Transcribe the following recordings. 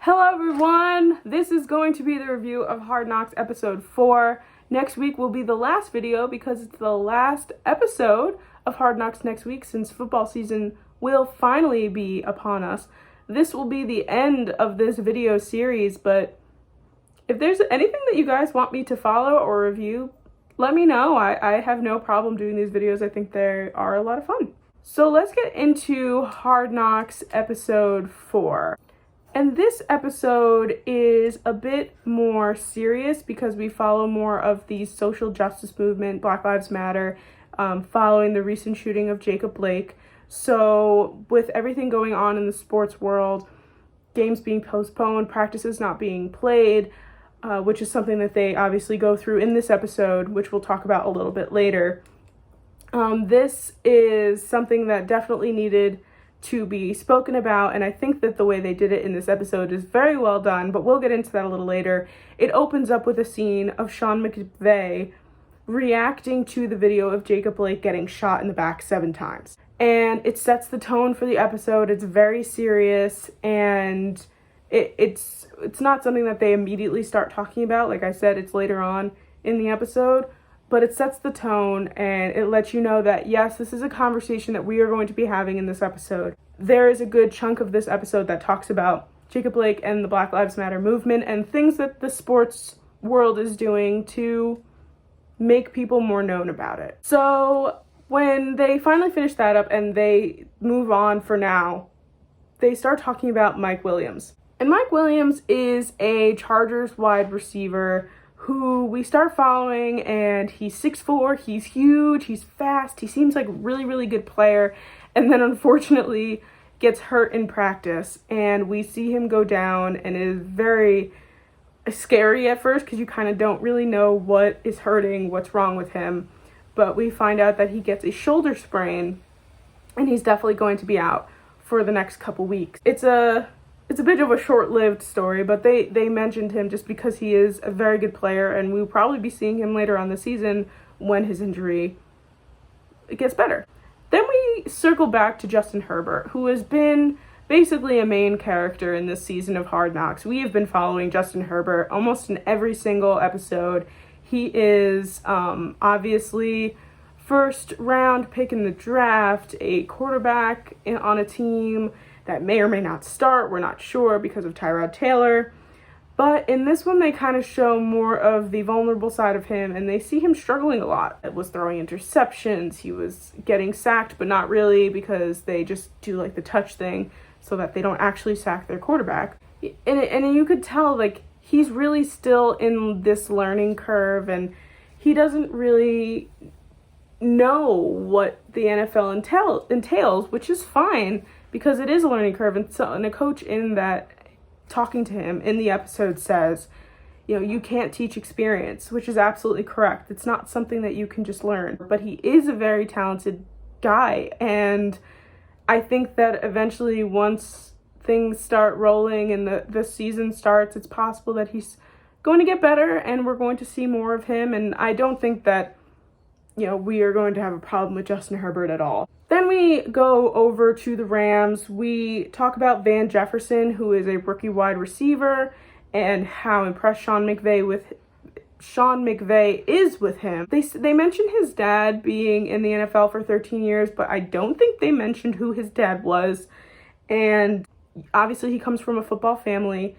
Hello everyone! This is going to be the review of Hard Knocks episode 4. Next week will be the last video because it's the last episode of Hard Knocks next week since football season will finally be upon us. This will be the end of this video series, but if there's anything that you guys want me to follow or review, let me know. I have no problem doing these videos. I think they are a lot of fun. So let's get into Hard Knocks episode 4. And this episode is a bit more serious because we follow more of the social justice movement, Black Lives Matter, following the recent shooting of Jacob Blake. So with everything going on in the sports world, games being postponed, practices not being played, which is something that they obviously go through in this episode, which we'll talk about a little bit later. This is something that definitely needed to be spoken about, and I think that the way they did it in this episode is very well done, but we'll get into that a little later. It opens up with a scene of Sean McVay reacting to the video of Jacob Blake getting shot in the back 7 times. And it sets the tone for the episode. It's very serious, and it's not something that they immediately start talking about. Like I said, it's later on in the episode, but it sets the tone and it lets you know that, yes, this is a conversation that we are going to be having in this episode. There is a good chunk of this episode that talks about Jacob Blake and the Black Lives Matter movement and things that the sports world is doing to make people more known about it. So when they finally finish that up and they move on for now, they start talking about Mike Williams. And Mike Williams is a Chargers wide receiver who we start following, and he's 6'4", he's huge, he's fast, he seems like a really, really good player, and then unfortunately gets hurt in practice, and we see him go down, and it is very scary at first because you kind of don't really know what is hurting, what's wrong with him, but we find out that he gets a shoulder sprain, and he's definitely going to be out for the next couple weeks. It's a bit of a short-lived story, but they mentioned him just because he is a very good player, and we'll probably be seeing him later on the season when his injury gets better. Then we circle back to Justin Herbert, who has been basically a main character in this season of Hard Knocks. We have been following Justin Herbert almost in every single episode. He is obviously first-round pick in the draft, a quarterback on a team that may or may not start, we're not sure because of Tyrod Taylor. But in this one, they kind of show more of the vulnerable side of him, and they see him struggling a lot. It was throwing interceptions, he was getting sacked, but not really because they just do like the touch thing so that they don't actually sack their quarterback. And you could tell like he's really still in this learning curve, and he doesn't really know what the NFL entails, which is fine, because it is a learning curve, and a coach in that talking to him in the episode says, you can't teach experience, which is absolutely correct. It's not something that you can just learn, but he is a very talented guy, and I think that eventually once things start rolling and the season starts, it's possible that he's going to get better and we're going to see more of him, and I don't think that we are going to have a problem with Justin Herbert at all. Then we go over to the Rams. We talk about Van Jefferson, who is a rookie wide receiver, and how impressed Sean McVay is with him. They mentioned his dad being in the NFL for 13 years, but I don't think they mentioned who his dad was. And obviously he comes from a football family.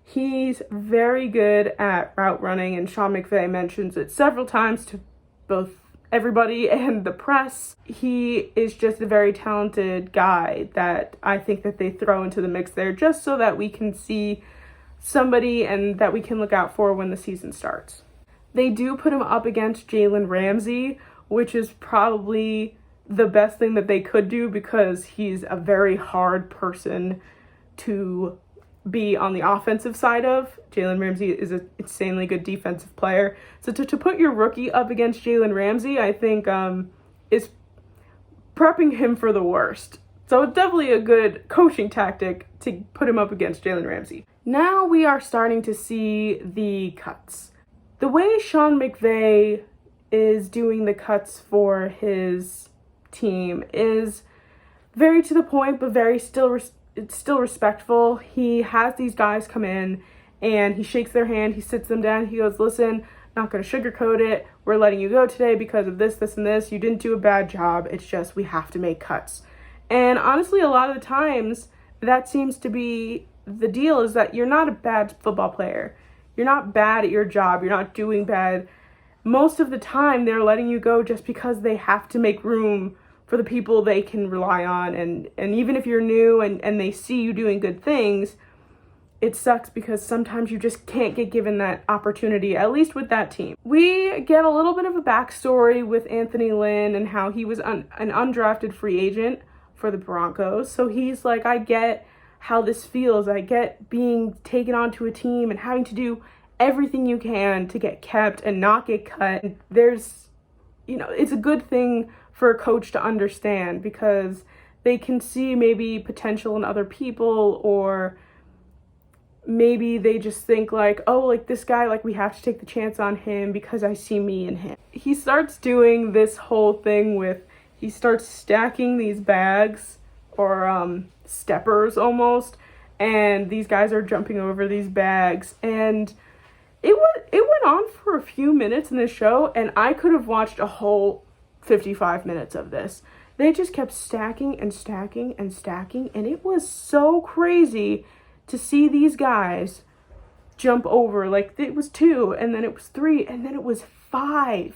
He's very good at route running, and Sean McVay mentions it several times to both everybody and the press. He is just a very talented guy that I think that they throw into the mix there just so that we can see somebody and that we can look out for when the season starts. They do put him up against Jalen Ramsey, which is probably the best thing that they could do because he's a very hard person to be on the offensive side of. Jalen Ramsey is an insanely good defensive player. So to put your rookie up against Jalen Ramsey, I think is prepping him for the worst. So it's definitely a good coaching tactic to put him up against Jalen Ramsey. Now we are starting to see the cuts. The way Sean McVay is doing the cuts for his team is very to the point, but very still it's still respectful. He has these guys come in and he shakes their hand, he sits them down, he goes, listen, not going to sugarcoat it. We're letting you go today because of this, this, and this. You didn't do a bad job. It's just we have to make cuts. And honestly, a lot of the times that seems to be the deal, is that you're not a bad football player. You're not bad at your job. You're not doing bad. Most of the time, they're letting you go just because they have to make room for the people they can rely on. And even if you're new and they see you doing good things, it sucks because sometimes you just can't get given that opportunity, at least with that team. We get a little bit of a backstory with Anthony Lynn and how he was an undrafted free agent for the Broncos. So he's like, I get how this feels. I get being taken onto a team and having to do everything you can to get kept and not get cut. There's, it's a good thing for a coach to understand because they can see maybe potential in other people, or maybe they just think like, oh, like this guy, like we have to take the chance on him because I see me in him. He starts doing this whole thing with, he starts stacking these bags or steppers almost, and these guys are jumping over these bags, and it went on for a few minutes in this show, and I could have watched a whole 55 minutes of this. They just kept stacking and stacking and stacking, and it was so crazy to see these guys jump over. Like, it was 2, and then it was 3, and then it was 5.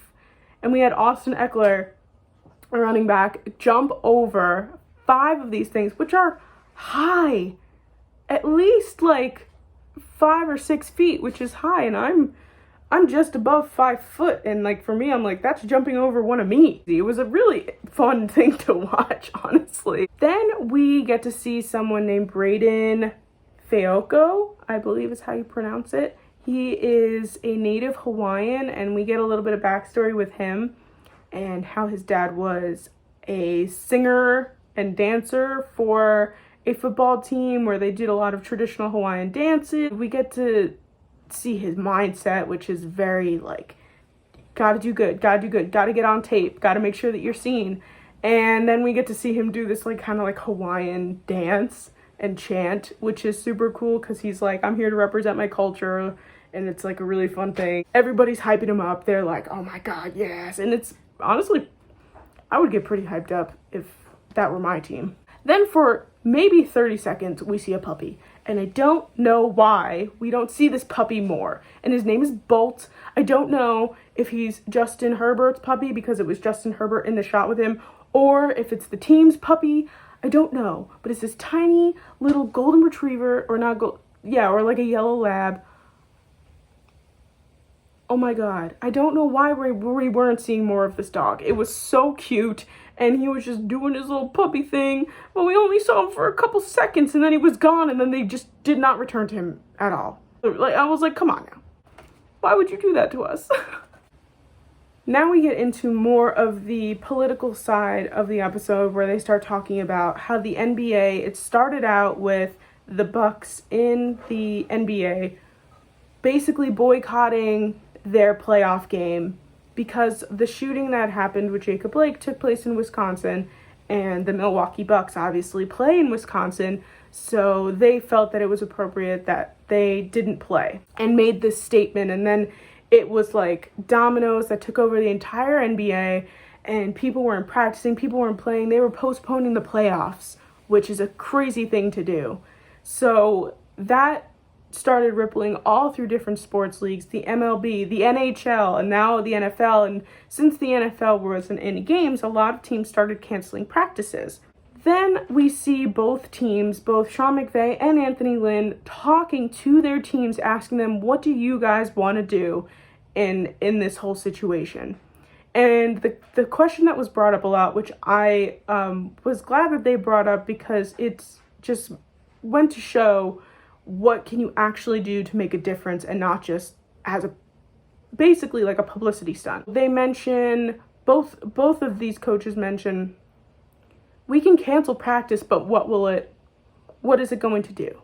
And we had Austin Eckler, a running back, jump over 5 of these things, which are high. At least, like, 5 or 6 feet, which is high, and I'm just above 5 foot, and like for me, I'm like, that's jumping over one of me. It was a really fun thing to watch, honestly. Then we get to see someone named Brenden Fayoko, I believe is how you pronounce it. He is a native Hawaiian, and we get a little bit of backstory with him and how his dad was a singer and dancer for a football team where they did a lot of traditional Hawaiian dances. We get to see his mindset, which is very like, gotta do good, gotta get on tape, gotta make sure that you're seen. And then we get to see him do this like kind of like Hawaiian dance and chant, which is super cool because he's like, I'm here to represent my culture, and it's like a really fun thing. Everybody's hyping him up. They're like, oh my god, yes. And it's honestly, I would get pretty hyped up if that were my team. Then for maybe 30 seconds, we see a puppy. And I don't know why we don't see this puppy more. And his name is Bolt. I don't know if he's Justin Herbert's puppy because it was Justin Herbert in the shot with him, or if it's the team's puppy. I don't know. But it's this tiny little golden retriever, or or like a yellow lab. Oh my god. I don't know why we weren't seeing more of this dog. It was so cute, and he was just doing his little puppy thing, but we only saw him for a couple seconds, and then he was gone, and then they just did not return to him at all. Like, I was like, come on now. Why would you do that to us? Now we get into more of the political side of the episode, where they start talking about how the NBA, it started out with the Bucks in the NBA basically boycotting their playoff game because the shooting that happened with Jacob Blake took place in Wisconsin, and the Milwaukee Bucks obviously play in Wisconsin, so they felt that it was appropriate that they didn't play and made this statement. And then it was like dominoes that took over the entire NBA, and people weren't practicing, people weren't playing, they were postponing the playoffs, which is a crazy thing to do. So that started rippling all through different sports leagues, the MLB, the NHL, and now the NFL. And since the NFL wasn't in games, a lot of teams started canceling practices. Then we see both teams, both Sean McVay and Anthony Lynn, talking to their teams, asking them, what do you guys want to do in this whole situation? And the question that was brought up a lot, which I was glad that they brought up, because it's just went to show what can you actually do to make a difference, and not just as basically like a publicity stunt. They mention, both of these coaches mention, we can cancel practice, but what is it going to do?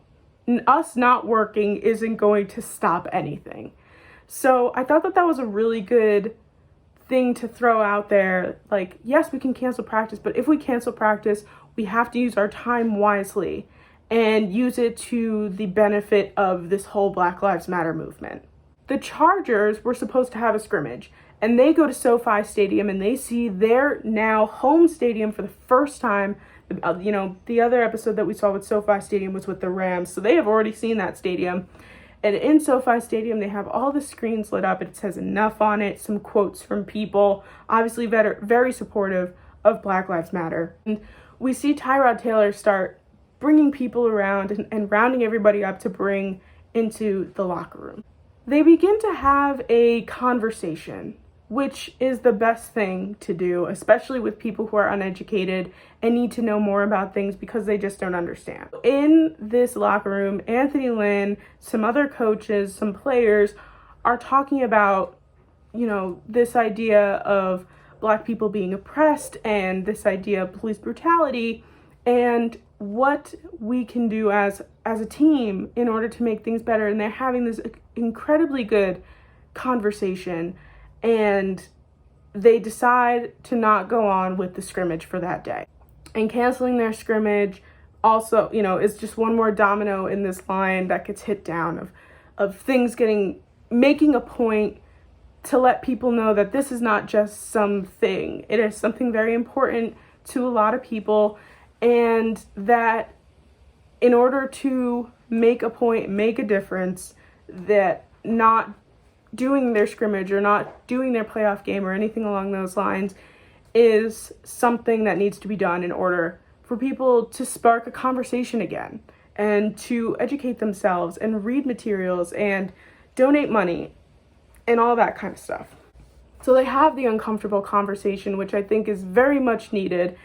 Us not working isn't going to stop anything. So I thought that was a really good thing to throw out there. Like, yes, we can cancel practice, but if we cancel practice, we have to use our time wisely. and use it to the benefit of this whole Black Lives Matter movement. The Chargers were supposed to have a scrimmage, and they go to SoFi Stadium and they see their now home stadium for the first time. The other episode that we saw with SoFi Stadium was with the Rams, so they have already seen that stadium. And in SoFi Stadium, they have all the screens lit up. It says enough on it, some quotes from people, obviously very supportive of Black Lives Matter. And we see Tyrod Taylor start bringing people around and rounding everybody up to bring into the locker room. They begin to have a conversation, which is the best thing to do, especially with people who are uneducated and need to know more about things because they just don't understand. In this locker room, Anthony Lynn, some other coaches, some players are talking about, this idea of Black people being oppressed and this idea of police brutality and what we can do as a team in order to make things better. And they're having this incredibly good conversation, and they decide to not go on with the scrimmage for that day. And canceling their scrimmage also, is just one more domino in this line that gets hit down of things making a point to let people know that this is not just something. It is something very important to a lot of people, and that in order to make a point, make a difference, that not doing their scrimmage or not doing their playoff game or anything along those lines is something that needs to be done in order for people to spark a conversation again and to educate themselves and read materials and donate money and all that kind of stuff. So they have the uncomfortable conversation, which I think is very much needed,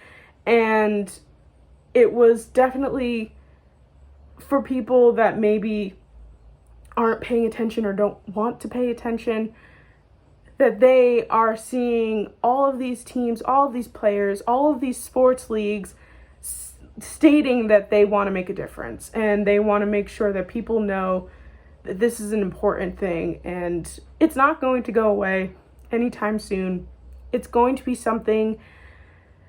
and it was definitely for people that maybe aren't paying attention or don't want to pay attention, that they are seeing all of these teams, all of these players, all of these sports leagues stating that they want to make a difference and they want to make sure that people know that this is an important thing, and it's not going to go away anytime soon. It's going to be something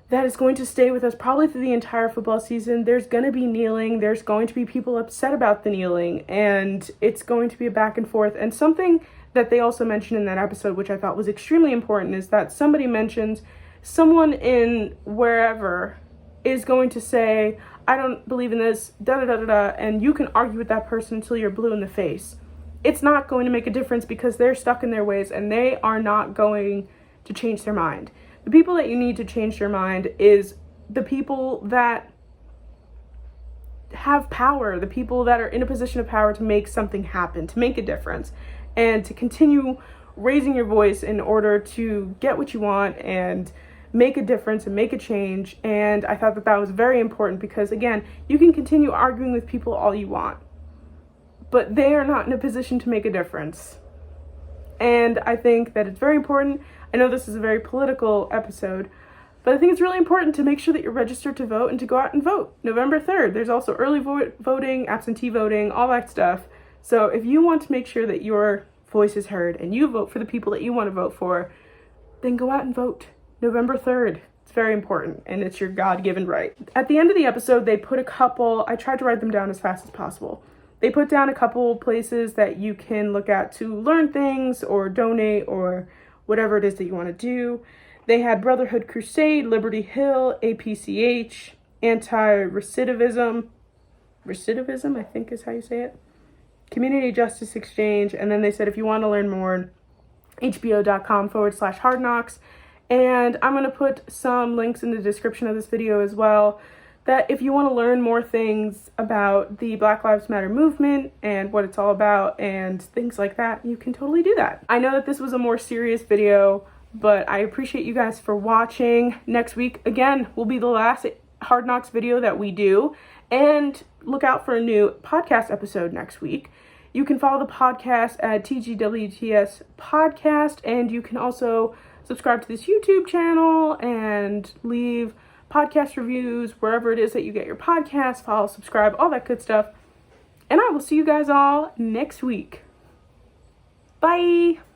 that is going to stay with us probably through the entire football season. There's going to be kneeling. There's going to be people upset about the kneeling, and it's going to be a back and forth. And something that they also mentioned in that episode, which I thought was extremely important, is that somebody mentions someone in wherever is going to say, I don't believe in this, da-da-da-da-da, and you can argue with that person until you're blue in the face. It's not going to make a difference because they're stuck in their ways and they are not going to change their mind. The people that you need to change their mind is the people that have power, the people that are in a position of power to make something happen, to make a difference, and to continue raising your voice in order to get what you want and make a difference and make a change. And I thought that that was very important because, again, you can continue arguing with people all you want, but they are not in a position to make a difference. And I think that it's very important. I know this is a very political episode, but I think it's really important to make sure that you're registered to vote and to go out and vote. November 3rd, there's also early voting, absentee voting, all that stuff. So if you want to make sure that your voice is heard and you vote for the people that you want to vote for, then go out and vote. November 3rd. It's very important, and it's your God-given right. At the end of the episode, they put I tried to write them down as fast as possible. They put down a couple places that you can look at to learn things or donate or whatever it is that you want to do. They had Brotherhood Crusade, Liberty Hill, APCH, Anti-Recidivism, I think is how you say it, Community Justice Exchange, and then they said if you want to learn more, hbo.com/hardknocks. And I'm going to put some links in the description of this video as well, that if you want to learn more things about the Black Lives Matter movement and what it's all about and things like that, you can totally do that. I know that this was a more serious video, but I appreciate you guys for watching. Next week, again, will be the last Hard Knocks video that we do, and look out for a new podcast episode next week. You can follow the podcast at TGWTS Podcast, and you can also subscribe to this YouTube channel and leave podcast reviews wherever it is that you get your podcasts. Follow, subscribe, all that good stuff. And I will see you guys all next week. Bye!